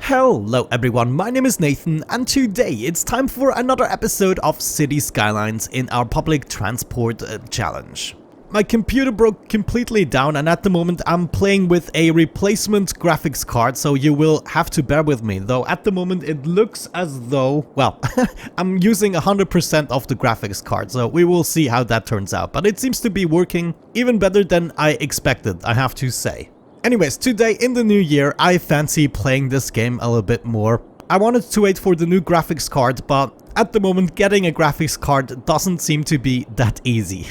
Hello everyone, my name is Nathan and today it's time for another episode of City Skylines in our public transport challenge. My computer broke completely down and at the moment I'm playing with a replacement graphics card, so you will have to bear with me, though at the moment it looks as though, well, I'm using 100% of the graphics card, so we will see how that turns out, but it seems to be working even better than I expected, I have to say. Anyways, today in the new year, I fancy playing this game a little bit more. I wanted to wait for the new graphics card, but at the moment getting a graphics card doesn't seem to be that easy.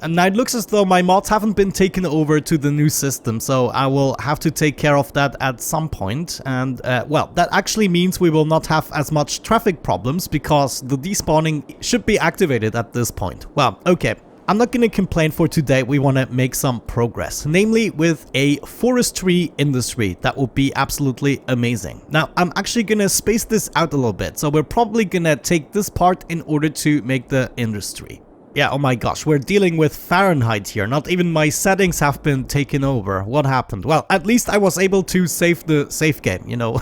And now it looks as though my mods haven't been taken over to the new system, so I will have to take care of that at some point. And well, that actually means we will not have as much traffic problems because the despawning should be activated at this point. Well, okay. I'm not gonna complain for today, we wanna make some progress, namely with a forestry industry. That would be absolutely amazing. Now, I'm actually gonna space this out a little bit, so we're probably gonna take this part in order to make the industry. Yeah, oh my gosh, we're dealing with Fahrenheit here, not even my settings have been taken over. What happened? Well, at least I was able to save the save game, you know.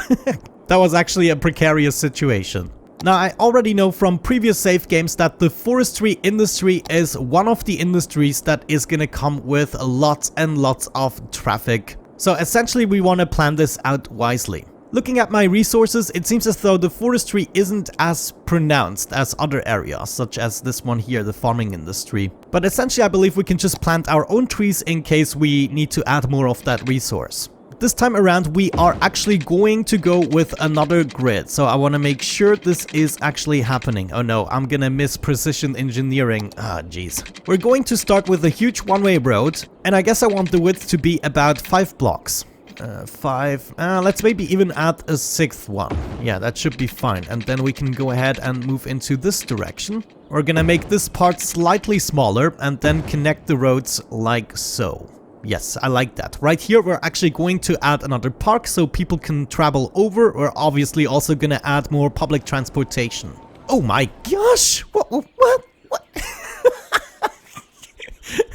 That was actually a precarious situation. Now, I already know from previous save games that the forestry industry is one of the industries that is gonna come with lots and lots of traffic. So essentially we want to plan this out wisely. Looking at my resources, it seems as though the forestry isn't as pronounced as other areas, such as this one here, the farming industry. But essentially I believe we can just plant our own trees in case we need to add more of that resource. This time around, we are actually going to go with another grid, so I want to make sure this is actually happening. Oh no, I'm gonna miss precision engineering. Ah, jeez. We're going to start with a huge one-way road, and I guess I want the width to be about 5 blocks. Let's maybe even add a 6th one. Yeah, that should be fine. And then we can go ahead and move into this direction. We're gonna make this part slightly smaller and then connect the roads like so. Yes, I like that. Right here, we're actually going to add another park so people can travel over. We're obviously also going to add more public transportation. Oh my gosh! What?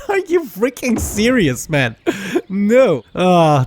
Are you freaking serious, man? No.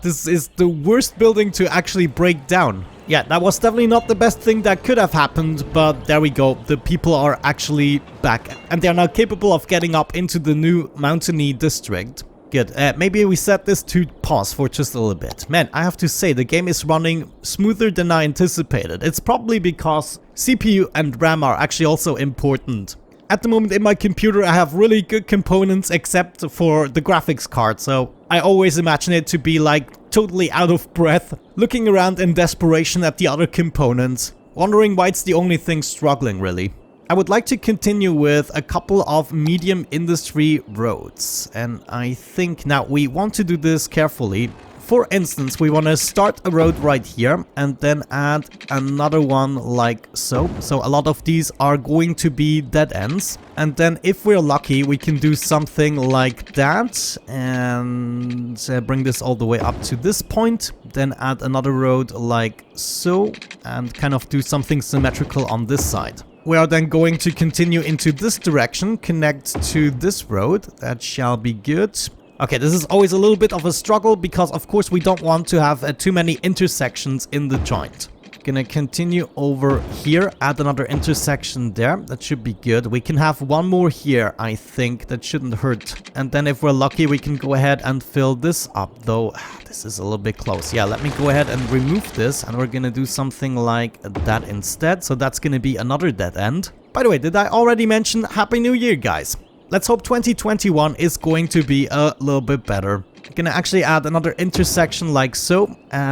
This is the worst building to actually break down. Yeah, that was definitely not the best thing that could have happened, but there we go. The people are actually back, and they are now capable of getting up into the new mountainy district. Good. Maybe we set this to pause for just a little bit. Man, I have to say, the game is running smoother than I anticipated. It's probably because CPU and RAM are actually also important. At the moment in my computer, I have really good components except for the graphics card, so I always imagine it to be like totally out of breath, looking around in desperation at the other components, wondering why it's the only thing struggling really. I would like to continue with a couple of medium industry roads, and I think now we want to do this carefully. For instance, we want to start a road right here and then add another one like so. So a lot of these are going to be dead ends, and then if we're lucky we can do something like that and bring this all the way up to this point, then add another road like so and kind of do something symmetrical on this side. We are then going to continue into this direction, connect to this road. That shall be good. Okay, this is always a little bit of a struggle because, of course, we don't want to have too many intersections in the joint. Gonna continue over here, add another intersection there. That should be good. We can have one more here, I think. That shouldn't hurt. And then if we're lucky, we can go ahead and fill this up, though this is a little bit close. Yeah, let me go ahead and remove this, and we're gonna do something like that instead. So that's gonna be another dead end. By the way, did I already mention Happy New Year, guys? Let's hope 2021 is going to be a little bit better. I'm gonna actually add another intersection like so,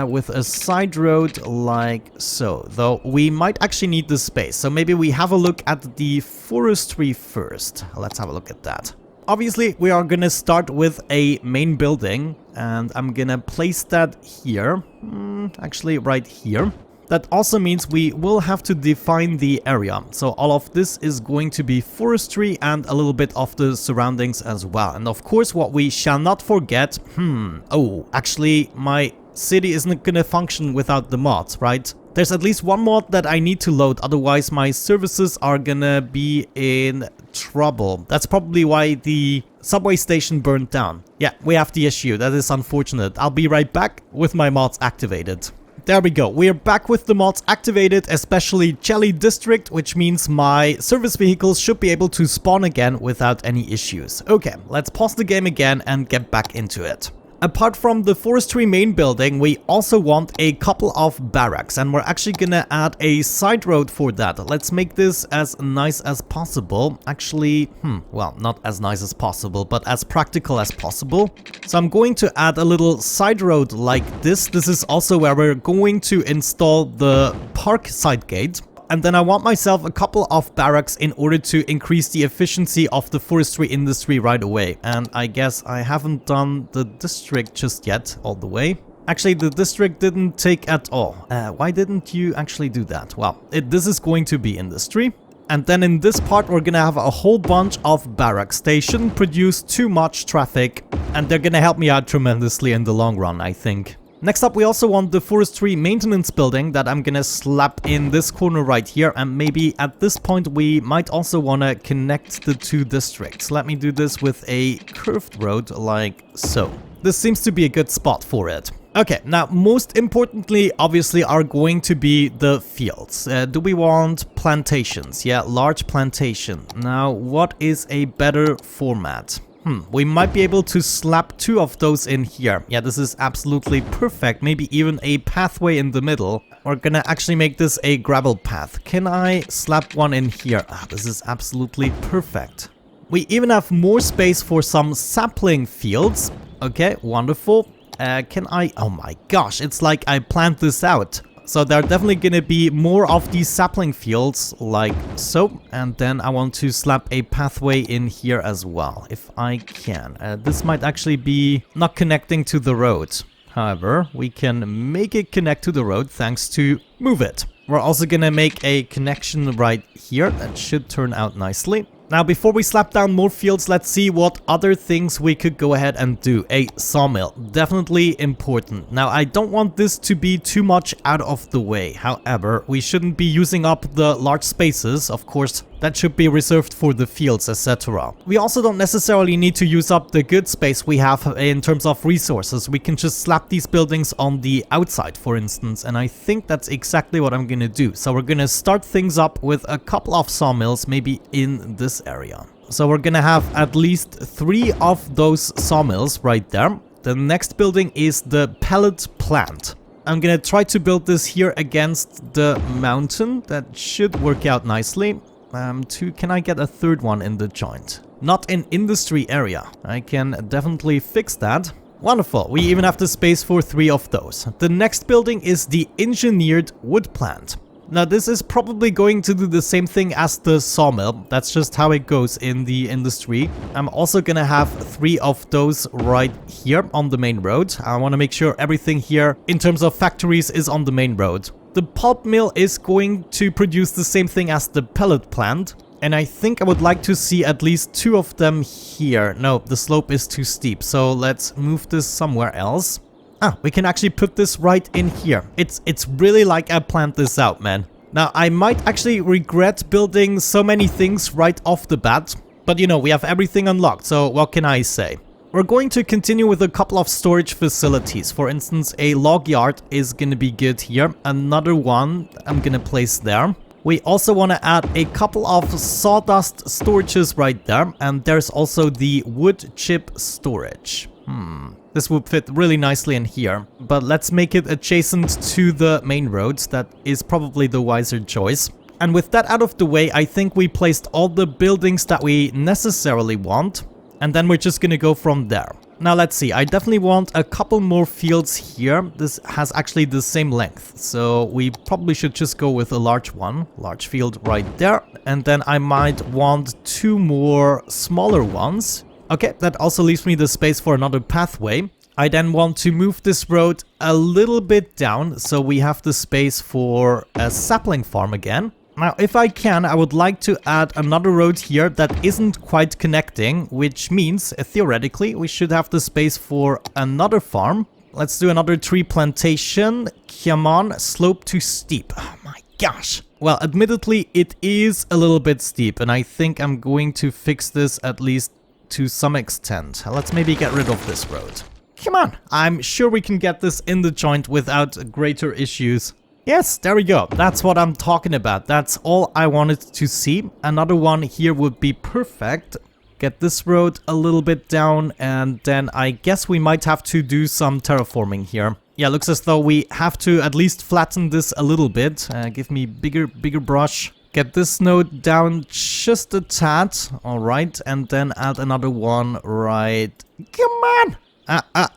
with a side road like so. Though we might actually need the space, so maybe we have a look at the forestry first. Let's have a look at that. Obviously, we are gonna start with a main building, and I'm gonna place that here. Actually, right here. That also means we will have to define the area. So all of this is going to be forestry and a little bit of the surroundings as well. And of course, what we shall not forget... Oh, actually, my city isn't gonna function without the mods, right? There's at least one mod that I need to load, otherwise my services are gonna be in trouble. That's probably why the subway station burned down. Yeah, we have the issue. That is unfortunate. I'll be right back with my mods activated. there we go. We're back with the mods activated, especially Jelly District, which means my service vehicles should be able to spawn again without any issues. Okay, let's pause the game again and get back into it. Apart from the forestry main building, we also want a couple of barracks, and we're actually gonna add a side road for that. Let's make this as nice as possible. Actually, well, not as nice as possible, but as practical as possible. So I'm going to add a little side road like this. This is also where we're going to install the park side gate. And then I want myself a couple of barracks in order to increase the efficiency of the forestry industry right away. And I guess I haven't done the district just yet all the way. Actually, the district didn't take at all. Why didn't you actually do that? Well, this is going to be industry. And then in this part, we're gonna have a whole bunch of barracks. They shouldn't produce too much traffic, and they're gonna help me out tremendously in the long run, I think. Next up, we also want the forestry maintenance building that I'm gonna slap in this corner right here, and maybe at this point we might also want to connect the two districts. Let me do this with a curved road like so. This seems to be a good spot for it. Okay, now most importantly obviously are going to be the fields. Do we want plantations? Yeah, large plantation. Now what is a better format? We might be able to slap two of those in here. Yeah, this is absolutely perfect. Maybe even a pathway in the middle. We're gonna actually make this a gravel path. Can I slap one in here? This is absolutely perfect. We even have more space for some sapling fields. Okay, wonderful. Can I... Oh my gosh, it's like I planned this out. So there are definitely gonna be more of these sapling fields like so. And then I want to slap a pathway in here as well, if I can. This might actually be not connecting to the road. However, we can make it connect to the road thanks to move it. We're also gonna make a connection right here. That should turn out nicely. Now, before we slap down more fields, let's see what other things we could go ahead and do. A sawmill, definitely important. Now, I don't want this to be too much out of the way. However, we shouldn't be using up the large spaces. Of course, that should be reserved for the fields, etc. We also don't necessarily need to use up the good space we have in terms of resources. We can just slap these buildings on the outside, for instance, and I think that's exactly what I'm gonna do. So we're gonna start things up with a couple of sawmills, maybe in this area. So we're gonna have at least 3 of those sawmills right there. The next building is the pellet plant. I'm gonna try to build this here against the mountain. That should work out nicely. Can I get a third one in the joint? Not in industry area. I can definitely fix that. Wonderful. We even have the space for 3 of those. The next building is the engineered wood plant. Now this is probably going to do the same thing as the sawmill. That's just how it goes in the industry. I'm also gonna have 3 of those right here on the main road. I want to make sure everything here in terms of factories is on the main road. The pulp mill is going to produce the same thing as the pellet plant. And I think I would like to see at least 2 of them here. No, the slope is too steep. So let's move this somewhere else. We can actually put this right in here. It's really like I planned this out, man. Now, I might actually regret building so many things right off the bat. But you know, we have everything unlocked. So what can I say? We're going to continue with a couple of storage facilities. For instance, a log yard is going to be good here. Another one I'm going to place there. We also want to add a couple of sawdust storages right there. And there's also the wood chip storage. This would fit really nicely in here. But let's make it adjacent to the main roads. That is probably the wiser choice. And with that out of the way, I think we placed all the buildings that we necessarily want. And then we're just gonna go from there. Now let's see, I definitely want a couple more fields here. This has actually the same length, so we probably should just go with a large one. Large field right there. And then I might want 2 more smaller ones. Okay, that also leaves me the space for another pathway. I then want to move this road a little bit down, so we have the space for a sapling farm again. Now, if I can, I would like to add another road here that isn't quite connecting, which means, theoretically, we should have the space for another farm. Let's do another tree plantation. Come on, slope too steep. Oh my gosh. Well, admittedly, it is a little bit steep, and I think I'm going to fix this at least to some extent. Let's maybe get rid of this road. Come on, I'm sure we can get this in the joint without greater issues. Yes, there we go. That's what I'm talking about. That's all I wanted to see. Another one here would be perfect. Get this road a little bit down, and then I guess we might have to do some terraforming here. Yeah, looks as though we have to at least flatten this a little bit. Give me bigger brush. Get this node down just a tad. All right, and then add another one right. Come on!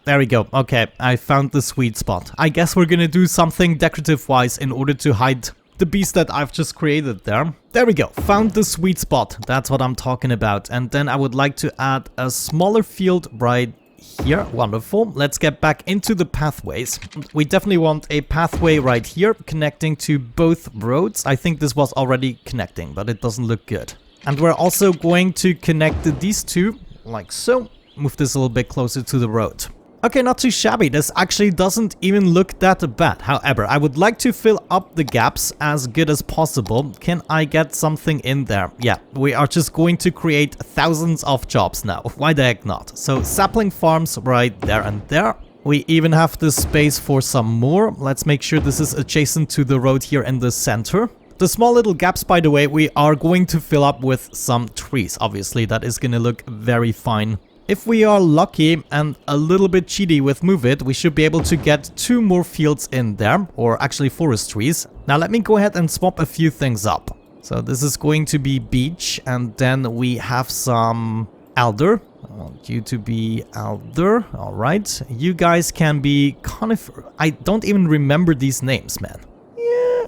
There we go. Okay, I found the sweet spot. I guess we're gonna do something decorative-wise in order to hide the beast that I've just created there. There we go. Found the sweet spot. That's what I'm talking about. And then I would like to add a smaller field right here. Wonderful. Let's get back into the pathways. We definitely want a pathway right here connecting to both roads. I think this was already connecting, but it doesn't look good. And we're also going to connect these two like so. Move this a little bit closer to the road. Okay, not too shabby. This actually doesn't even look that bad. However, I would like to fill up the gaps as good as possible. Can I get something in there? Yeah, we are just going to create thousands of jobs now. Why the heck not? So sapling farms right there and there. We even have the space for some more. Let's make sure this is adjacent to the road here in the center. The small little gaps, by the way, we are going to fill up with some trees. Obviously, that is going to look very fine. If we are lucky and a little bit cheaty with Move It, we should be able to get 2 more fields in there, or actually forestries. Now let me go ahead and swap a few things up. So this is going to be beech, and then we have some alder. I want you to be alder. All right. You guys can be conifer. I don't even remember these names, man.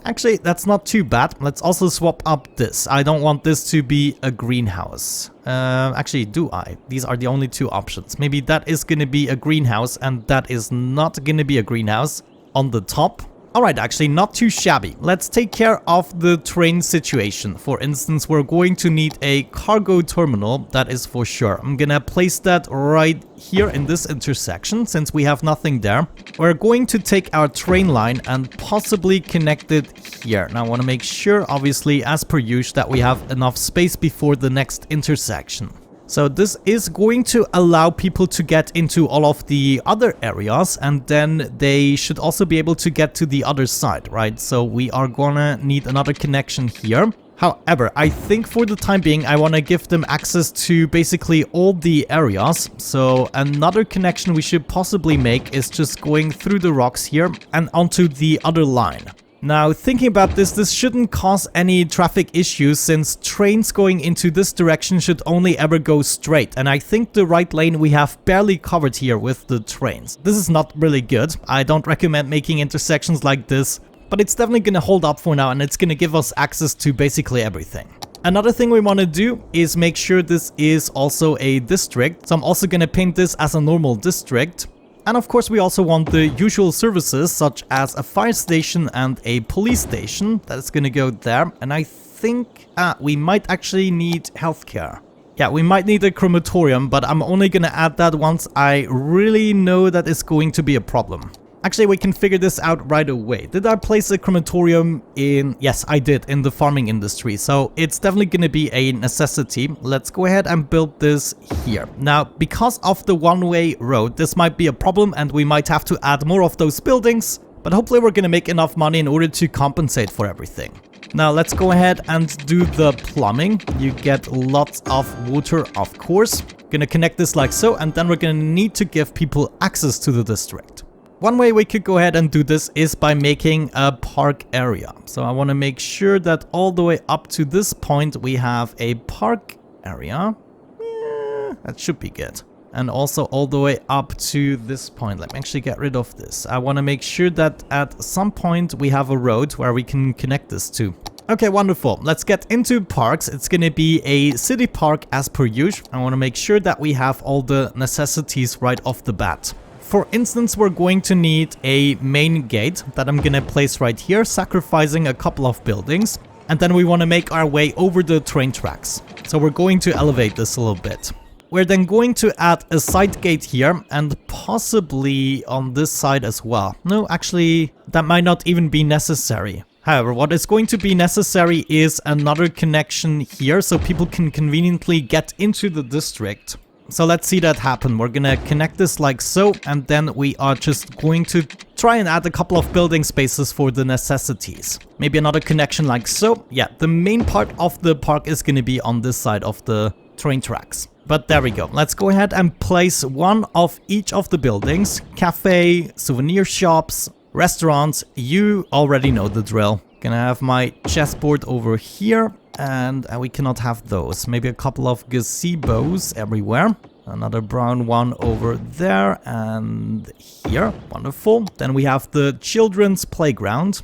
Actually, that's not too bad. Let's also swap up this. I don't want this to be a greenhouse. Actually, do I? These are the only 2 options. Maybe that is going to be a greenhouse and that is not going to be a greenhouse on the top. Alright, actually not too shabby. Let's take care of the train situation. For instance, we're going to need a cargo terminal, that is for sure. I'm gonna place that right here in this intersection, since we have nothing there. We're going to take our train line and possibly connect it here. Now I want to make sure, obviously, as per usual, that we have enough space before the next intersection. So this is going to allow people to get into all of the other areas, and then they should also be able to get to the other side, right? So we are gonna need another connection here. However, I think for the time being, I want to give them access to basically all the areas. So another connection we should possibly make is just going through the rocks here and onto the other line. Now, thinking about this, this shouldn't cause any traffic issues, since trains going into this direction should only ever go straight. And I think the right lane we have barely covered here with the trains. This is not really good. I don't recommend making intersections like this, but it's definitely going to hold up for now, and it's going to give us access to basically everything. Another thing we want to do is make sure this is also a district. So I'm also going to paint this as a normal district. And of course we also want the usual services, such as a fire station and a police station. That's gonna go there. And I think we might actually need healthcare. Yeah, we might need a crematorium, but I'm only gonna add that once I really know that it's going to be a problem. Actually, we can figure this out right away. Did I place a crematorium in... Yes, I did, in the farming industry. So it's definitely going to be a necessity. Let's go ahead and build this here. Now, because of the one-way road, this might be a problem and we might have to add more of those buildings. But hopefully we're going to make enough money in order to compensate for everything. Now, let's go ahead and do the plumbing. You get lots of water, of course. Gonna connect this like so, and then we're going to need to give people access to the district. One way we could go ahead and do this is by making a park area. So I want to make sure that all the way up to this point we have a park area. Yeah, that should be good. And also all the way up to this point. Let me actually get rid of this. I want to make sure that at some point we have a road where we can connect this to. Okay, wonderful. Let's get into parks. It's going to be a city park as per usual. I want to make sure that we have all the necessities right off the bat. For instance, we're going to need a main gate that I'm going to place right here, sacrificing a couple of buildings. And then we want to make our way over the train tracks. So we're going to elevate this a little bit. We're then going to add a side gate here and possibly on this side as well. No, actually, that might not even be necessary. However, what is going to be necessary is another connection here so people can conveniently get into the district. so let's see that happen. We're gonna connect this like so, and then we are just going to try and add a couple of building spaces for the necessities. Maybe another connection like so. Yeah, the main part of the park is gonna be on this side of the train tracks. But there we go. Let's go ahead and place one of each of the buildings. Cafe, souvenir shops, restaurants. You already know the drill. Gonna have my chessboard over here, and we cannot have those. Maybe a couple of gazebos everywhere. Another brown one over there and here. Wonderful. Then we have the children's playground.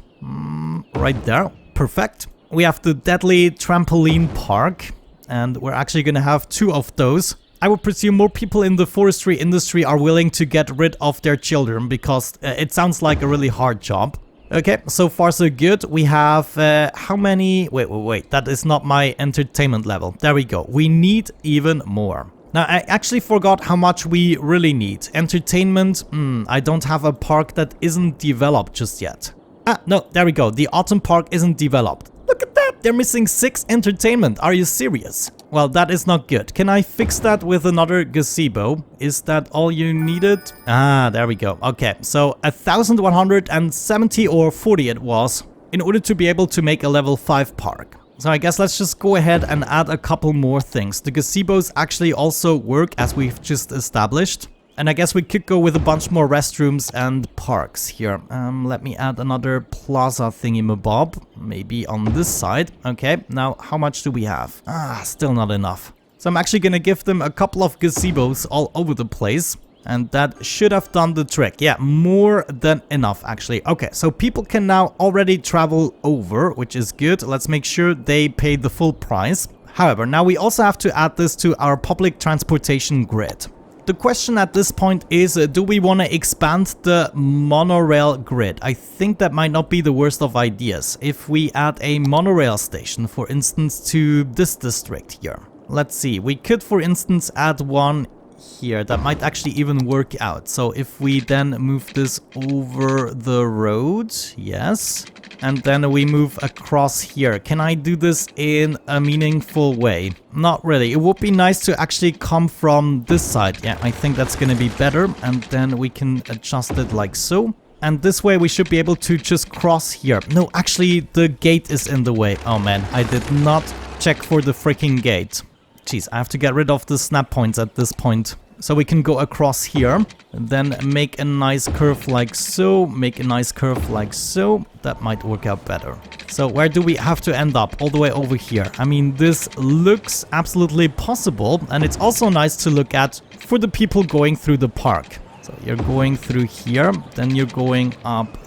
Right there. Perfect. We have the deadly trampoline park. And we're actually going to have 2 of those. I would presume more people in the forestry industry are willing to get rid of their children because it sounds like a really hard job. Okay, so far so good. We have how many? Wait. That is not my entertainment level. There we go. We need even more. Now, I actually forgot how much we really need. Entertainment, I don't have a park that isn't developed just yet. Ah, no, there we go. The autumn park isn't developed. Look at that! They're missing 6 entertainment. Are you serious? Well, that is not good. Can I fix that with another gazebo? Is that all you needed? Ah, there we go. Okay, so 1,170 or 40 it was, in order to be able to make a level 5 park. So I guess let's just go ahead and add a couple more things. The gazebos actually also work, as we've just established. And I guess we could go with a bunch more restrooms and parks here. Let me add another plaza thingy-mabob. Maybe on this side. Okay, now how much do we have? Ah, still not enough. So I'm actually gonna give them a couple of gazebos all over the place. And that should have done the trick. Yeah, more than enough, actually. Okay, so people can now already travel over, which is good. Let's make sure they pay the full price. However, now we also have to add this to our public transportation grid. The question at this point is, do we want to expand the monorail grid? I think that might not be the worst of ideas. If we add a monorail station, for instance, to this district here. Let's see, we could, for instance, add one here. That might actually even work out. So if we then move this over the road, yes, and then we move across here. Can I do this in a meaningful way? Not really. It would be nice to actually come from this side. Yeah, I think that's going to be better. And then we can adjust it like so. And this way we should be able to just cross here. No, actually the gate is in the way. Oh man, I did not check for the freaking gate. Jeez, I have to get rid of the snap points at this point. So we can go across here, and then make a nice curve like so, make a nice curve like so. That might work out better. So where do we have to end up? All the way over here. I mean, this looks absolutely possible, and it's also nice to look at for the people going through the park. So you're going through here, then you're going up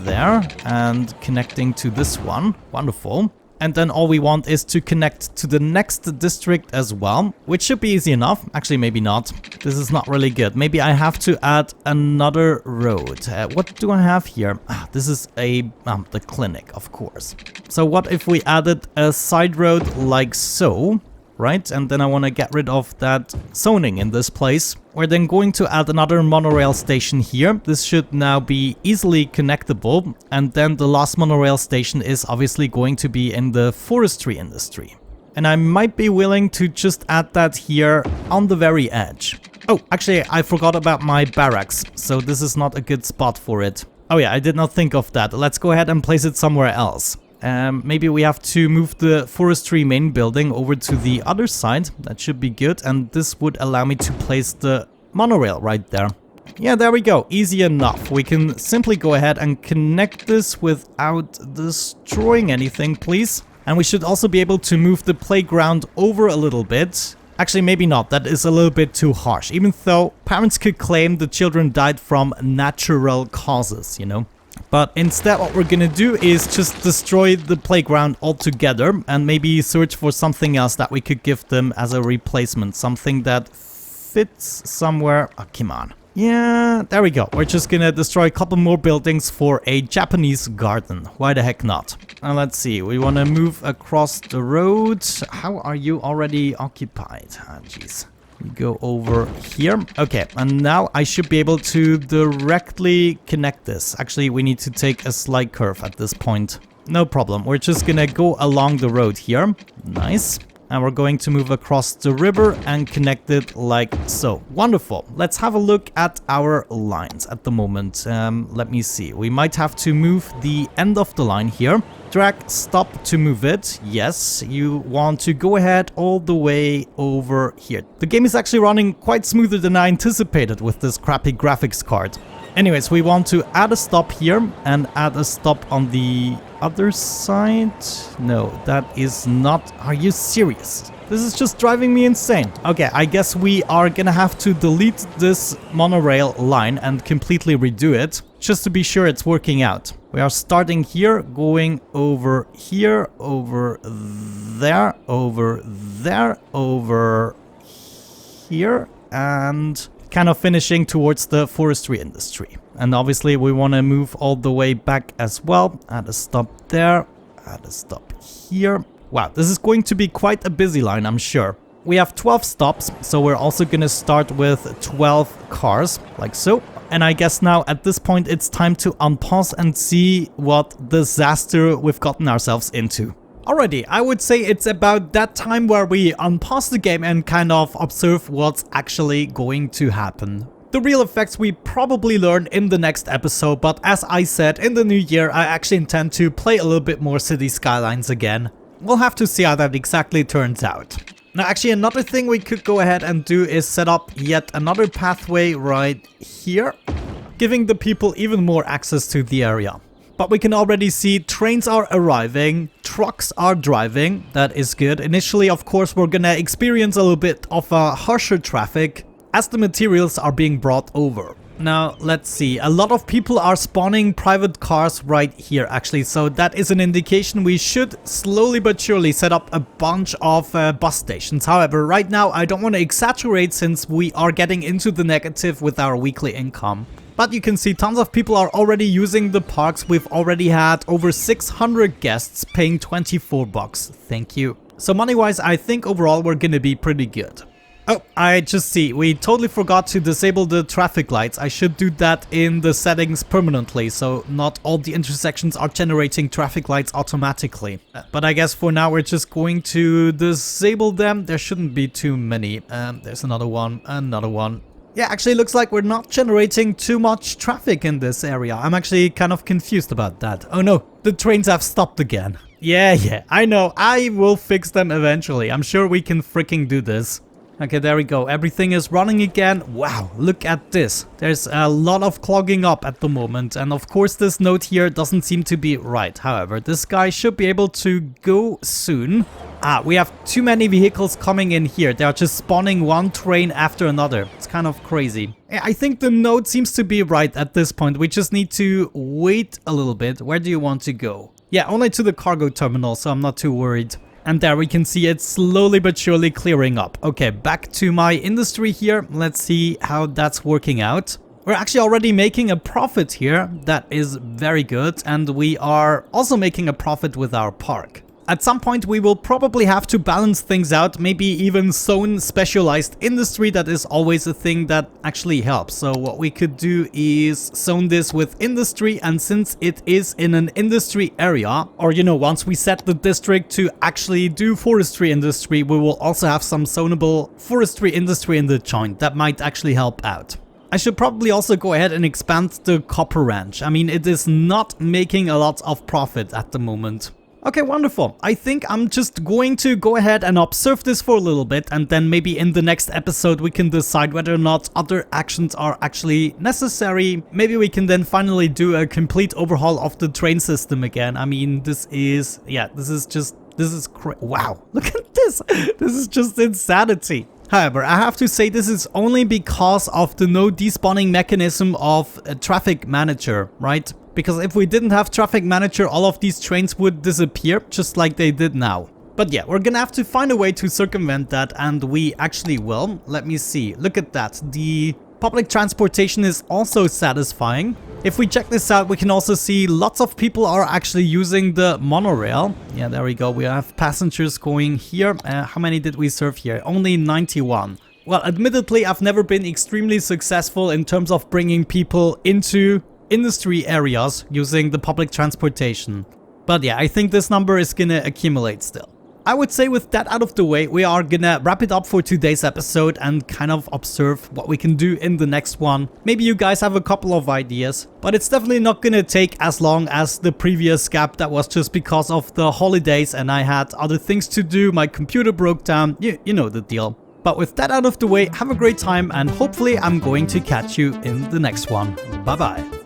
there and connecting to this one. Wonderful. And then all we want is to connect to the next district as well, which should be easy enough. Actually, maybe not. This is not really good. Maybe I have to add another road. What do I have here? Ah, this is the clinic, of course. So what if we added a side road like so, right? And then I want to get rid of that zoning in this place. We're then going to add another monorail station here. This should now be easily connectable. And then the last monorail station is obviously going to be in the forestry industry. And I might be willing to just add that here on the very edge. Oh, actually, I forgot about my barracks. So this is not a good spot for it. Oh yeah, I did not think of that. Let's go ahead and place it somewhere else. Maybe we have to move the forestry main building over to the other side. That should be good. And this would allow me to place the monorail right there. Yeah, there we go. Easy enough. We can simply go ahead and connect this without destroying anything, please. And we should also be able to move the playground over a little bit. Actually, maybe not. That is a little bit too harsh. Even though parents could claim the children died from natural causes, you know. But instead what we're gonna do is just destroy the playground altogether and maybe search for something else that we could give them as a replacement. Something that fits somewhere. Oh, come on. Yeah, there we go. We're just gonna destroy a couple more buildings for a Japanese garden. Why the heck not? Now let's see. We want to move across the road. How are you already occupied? Ah, jeez. We go over here. Okay, and now I should be able to directly connect this. Actually, we need to take a slight curve at this point. No problem. We're just gonna go along the road here. Nice. And we're going to move across the river and connect it like so. Wonderful. Let's have a look at our lines at the moment. Let me see. We might have to move the end of the line here. Drag stop to move it. Yes, you want to go ahead all the way over here. The game is actually running quite smoother than I anticipated with this crappy graphics card. Anyways, we want to add a stop here and add a stop on the other side. No, that is not... Are you serious? This is just driving me insane. Okay, I guess we are gonna have to delete this monorail line and completely redo it, just to be sure it's working out. We are starting here, going over here, over there, over here, and kind of finishing towards the forestry industry. And obviously we want to move all the way back as well. Add a stop there, add a stop here. Wow, this is going to be quite a busy line, I'm sure. We have 12 stops, so we're also going to start with 12 cars, like so. And I guess now at this point it's time to unpause and see what disaster we've gotten ourselves into. Alrighty, I would say it's about that time where we unpause the game and kind of observe what's actually going to happen. The real effects we probably learn in the next episode, but as I said, in the new year I actually intend to play a little bit more City Skylines again. We'll have to see how that exactly turns out. Now actually another thing we could go ahead and do is set up yet another pathway right here, giving the people even more access to the area. But we can already see trains are arriving, trucks are driving, that is good. Initially, of course, we're gonna experience a little bit of a harsher traffic as the materials are being brought over. Now, let's see, a lot of people are spawning private cars right here actually, so that is an indication we should slowly but surely set up a bunch of bus stations. However, right now I don't want to exaggerate since we are getting into the negative with our weekly income. But you can see tons of people are already using the parks. We've already had over 600 guests paying 24 bucks. Thank you. So money-wise, I think overall we're gonna be pretty good. Oh, I just see. We totally forgot to disable the traffic lights. I should do that in the settings permanently, so not all the intersections are generating traffic lights automatically. But I guess for now we're just going to disable them. There shouldn't be too many. There's another one, another one. Yeah, actually looks like we're not generating too much traffic in this area. I'm actually kind of confused about that. Oh no, the trains have stopped again. Yeah, I know. I will fix them eventually. I'm sure we can freaking do this. Okay, there we go. Everything is running again. Wow, look at this. There's a lot of clogging up at the moment. And of course, this note here doesn't seem to be right. However, this guy should be able to go soon. We have too many vehicles coming in here. They're just spawning one train after another. It's kind of crazy. I think the note seems to be right at this point. We just need to wait a little bit. Where do you want to go? Yeah, only to the cargo terminal, so I'm not too worried. And there we can see it slowly but surely clearing up. Okay, back to my industry here. Let's see how that's working out. We're actually already making a profit here. That is very good. And we are also making a profit with our park. At some point we will probably have to balance things out, maybe even zone specialized industry. That is always a thing that actually helps. So what we could do is zone this with industry, and since it is in an industry area, or you know, once we set the district to actually do forestry industry, we will also have some zonable forestry industry in the joint. That might actually help out. I should probably also go ahead and expand the copper ranch. I mean, it is not making a lot of profit at the moment. Okay, wonderful. I think I'm just going to go ahead and observe this for a little bit, and then maybe in the next episode we can decide whether or not other actions are actually necessary. Maybe we can then finally do a complete overhaul of the train system again. I mean, this is wow, look at this. This is just insanity. However, I have to say this is only because of the no despawning mechanism of a traffic manager, right? Because if we didn't have traffic manager, all of these trains would disappear just like they did now. But yeah, we're gonna have to find a way to circumvent that, and we actually will. Let me see. Look at that. The public transportation is also satisfying. If we check this out, we can also see lots of people are actually using the monorail. Yeah, there we go. We have passengers going here. How many did we serve here? Only 91. Well, admittedly, I've never been extremely successful in terms of bringing people into industry areas using the public transportation. But yeah, I think this number is gonna accumulate still. I would say with that out of the way, we are gonna wrap it up for today's episode and kind of observe what we can do in the next one. Maybe you guys have a couple of ideas, but it's definitely not gonna take as long as the previous gap. That was just because of the holidays and I had other things to do. My computer broke down, you know the deal. But with that out of the way, have a great time and hopefully I'm going to catch you in the next one. Bye bye.